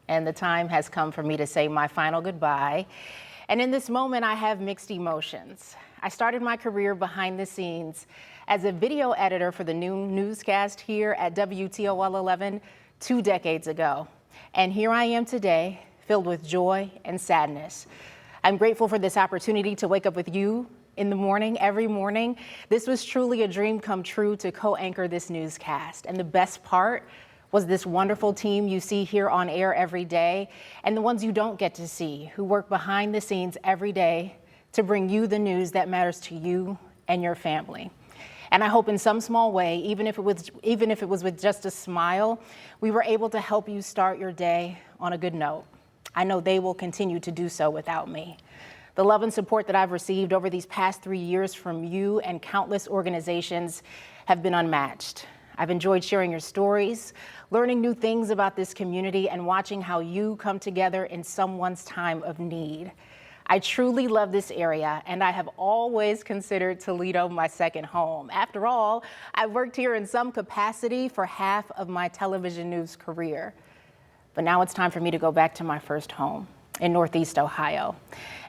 and the time has come for me to say my final goodbye. And in this moment, I have mixed emotions. I started my career behind the scenes as a video editor for the noon newscast here at WTOL 11 2 decades ago. And here I am today, filled with joy and sadness. I'm grateful for this opportunity to wake up with you in the morning, every morning. This was truly a dream come true to co-anchor this newscast. And the best part was this wonderful team you see here on air every day, and the ones you don't get to see, who work behind the scenes every day to bring you the news that matters to you and your family. And I hope in some small way, even if it was with just a smile, we were able to help you start your day on a good note. I know they will continue to do so without me. The love and support that I've received over these past 3 years from you and countless organizations have been unmatched. I've enjoyed sharing your stories, learning new things about this community, and watching how you come together in someone's time of need. I truly love this area, and I have always considered Toledo my second home. After all, I've worked here in some capacity for half of my television news career. But now it's time for me to go back to my first home in Northeast Ohio.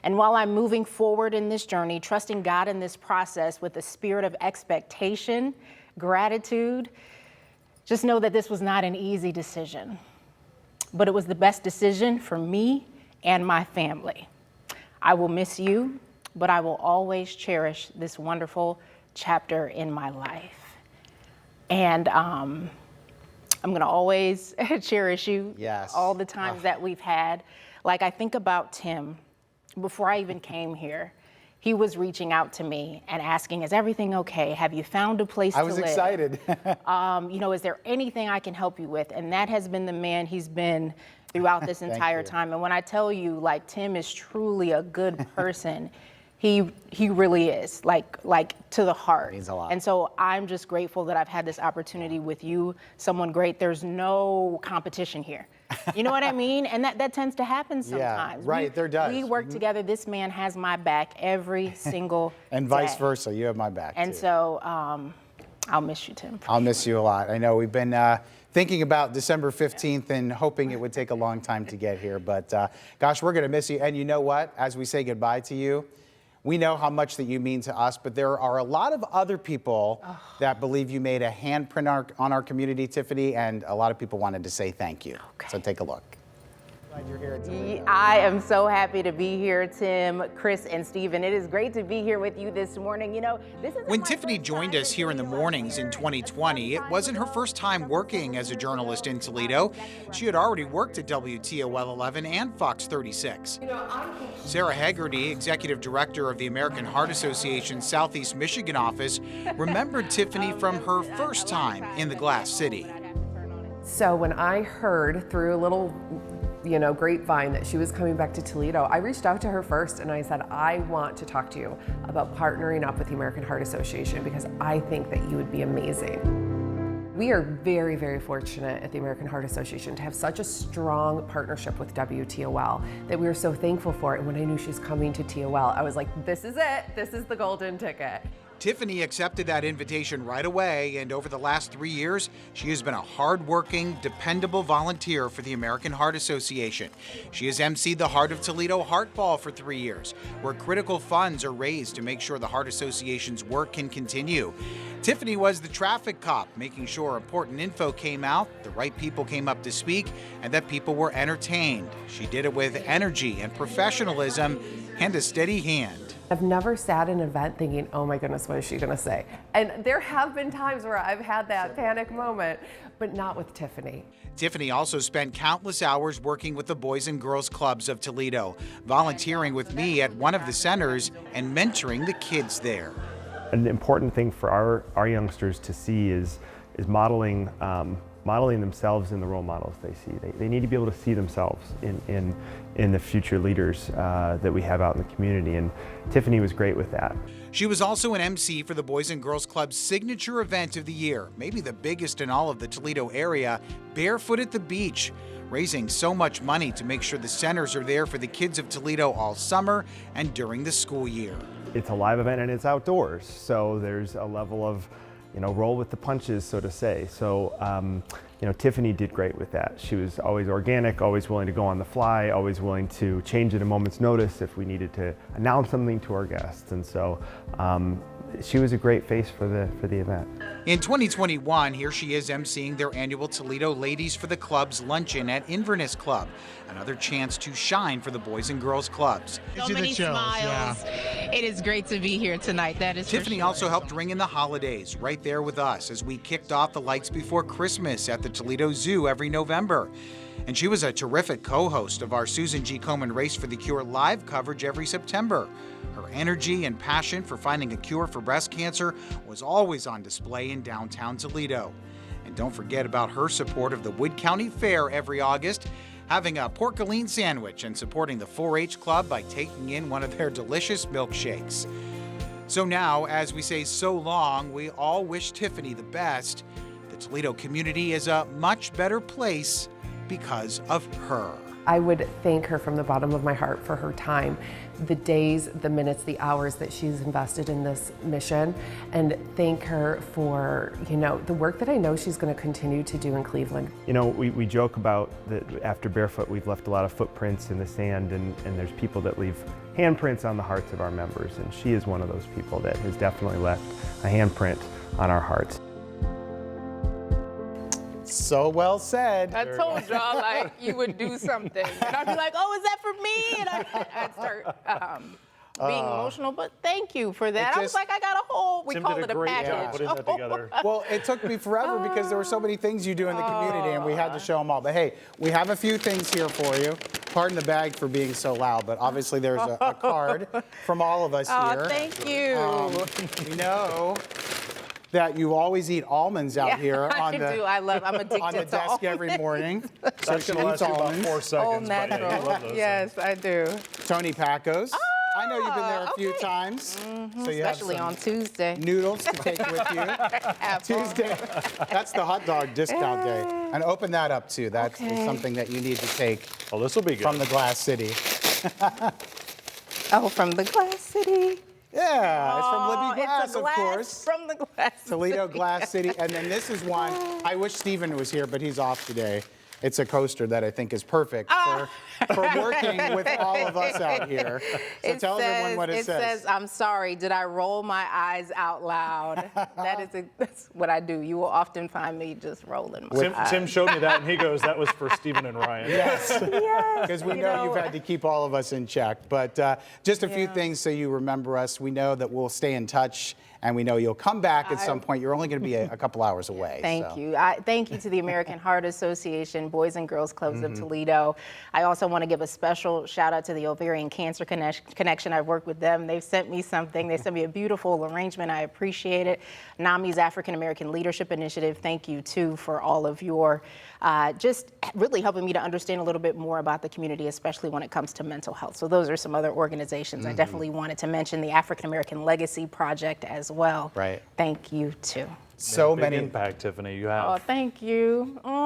And while I'm moving forward in this journey, trusting God in this process with a spirit of expectation, gratitude, just know that this was not an easy decision, but it was the best decision for me and my family. I will miss you, but I will always cherish this wonderful chapter in my life. And I'm gonna always cherish you. Yes. All the times that we've had. Like, I think about Tim. Before I even came here, he was reaching out to me and asking, is everything okay? Have you found a place to live? I was excited. Is there anything I can help you with? And that has been the man he's been throughout this entire time. And when I tell you, like, Tim is truly a good person, he really is, like to the heart. Means a lot. And so I'm just grateful that I've had this opportunity with you, someone great. There's no competition here. You know what I mean? And that tends to happen sometimes. Yeah, right, there does. We work together. This man has my back every single And day. vice versa, you have my back And too. so I'll miss you, Tim. I'll miss you a lot. I know we've been thinking about December 15th and hoping it would take a long time to get here, but gosh, we're gonna miss you. And you know what? As we say goodbye to you, we know how much that you mean to us, but there are a lot of other people that believe you made a handprint on our community, Tiffany, and a lot of people wanted to say thank you. Okay. So take a look. Glad you're here at Toledo. I am so happy to be here, Tim, Chris, and Stephen. It is great to be here with you this morning. You know, this is when Tiffany joined us here in the mornings in 2020, it wasn't her first time working as a journalist in Toledo. She had already worked at WTOL 11 and Fox 36. Sarah Haggerty, executive director of the American Heart Association Southeast Michigan office, remembered Tiffany from her first time in the Glass City. So when I heard through a little grapevine that she was coming back to Toledo, I reached out to her first and I said, I want to talk to you about partnering up with the American Heart Association because I think that you would be amazing. We are very, very fortunate at the American Heart Association to have such a strong partnership with WTOL that we are so thankful for. And when I knew she was coming to TOL, I was like, this is it. This is the golden ticket. Tiffany accepted that invitation right away, and over the last 3 years, she has been a hard-working, dependable volunteer for the American Heart Association. She has emceed the Heart of Toledo Heart Ball for 3 years, where critical funds are raised to make sure the Heart Association's work can continue. Tiffany was the traffic cop, making sure important info came out, the right people came up to speak, and that people were entertained. She did it with energy and professionalism and a steady hand. I've never sat in an event thinking, oh my goodness, what is she gonna say? And there have been times where I've had that panic moment, but not with Tiffany. Tiffany also spent countless hours working with the Boys and Girls Clubs of Toledo, volunteering with me at one of the centers and mentoring the kids there. An important thing for our youngsters to see is modeling themselves in the role models they see. They need to be able to see themselves in the future leaders that we have out in the community, and Tiffany was great with that. She was also an MC for the Boys and Girls Club's signature event of the year, maybe the biggest in all of the Toledo area, Barefoot at the Beach, raising so much money to make sure the centers are there for the kids of Toledo all summer and during the school year. It's a live event and it's outdoors, so there's a level of roll with the punches, so to say. So, Tiffany did great with that. She was always organic, always willing to go on the fly, always willing to change at a moment's notice if we needed to announce something to our guests. And so she was a great face for the event. In 2021, here she is emceeing their annual Toledo Ladies for the Clubs luncheon at Inverness Club, another chance to shine for the Boys and Girls Clubs. So many smiles. Yeah. It is great to be here tonight. That is Tiffany for sure. also helped ring in the holidays right there with us as we kicked off the lights before Christmas at the Toledo Zoo every November. And she was a terrific co-host of our Susan G. Komen Race for the Cure live coverage every September. Her energy and passion for finding a cure for breast cancer was always on display in downtown Toledo. And don't forget about her support of the Wood County Fair every August, having a porcelain sandwich and supporting the 4-H Club by taking in one of their delicious milkshakes. So now, as we say so long, we all wish Tiffany the best. The Toledo community is a much better place because of her. I would thank her from the bottom of my heart for her time, the days, the minutes, the hours that she's invested in this mission, and thank her for, the work that I know she's going to continue to do in Cleveland. We joke about that after Barefoot, we've left a lot of footprints in the sand, and there's people that leave handprints on the hearts of our members, and she is one of those people that has definitely left a handprint on our hearts. So well said. I told y'all like you would do something, and I'd be like, "Oh, is that for me?" And I'd start being emotional. But thank you for that. I was like, I got a whole. We call it a package. Putting that together. Well, it took me forever because there were so many things you do in the community, and we had to show them all. But hey, we have a few things here for you. Pardon the bag for being so loud, but obviously there's a card from all of us here. Oh, thank you. We know that you always eat almonds out here on I do. I'm addicted on the to desk almonds. every morning. So That's she going to eats last you about almonds. 4 seconds. All but yeah, you love natural. those Yes, I do. Tony Pacos. I know you've been there a few okay. times. So you Especially have on some Tuesday. noodles to take with you. Tuesday, that's the hot dog discount day. And open that up too. That's something that you need to take Oh, this will be good. from the Glass City. Oh, from the Glass City. Yeah, it's from Libby It's Glass, a of glass course. from the Glass Toledo City. Glass City. And then this is one, I wish Stephen was here, but he's off today. It's a coaster that I think is perfect for working with all of us out here. So tell everyone what it says. It says, "I'm sorry, did I roll my eyes out loud?" That's what I do. You will often find me just rolling my eyes. Tim showed me that, and he goes, "That was for Stephen and Ryan." Yes, because we know you've had to keep all of us in check. But just a few things so you remember us. We know that we'll stay in touch, and we know you'll come back at some point. You're only going to be a couple hours away. Thank so. you. Thank you to the American Heart Association, Boys and Girls Clubs of Toledo. I also want to give a special shout out to the Ovarian Cancer Connection. I've worked with them. They've sent me something. They sent me a beautiful arrangement. I appreciate it. NAMI's African American Leadership Initiative. Thank you too for all of your just really helping me to understand a little bit more about the community, especially when it comes to mental health. So those are some other organizations I definitely wanted to mention. The African American Legacy Project as well. Right. Thank you too. So Big many impact, Tiffany. You have. Oh, thank you. Oh.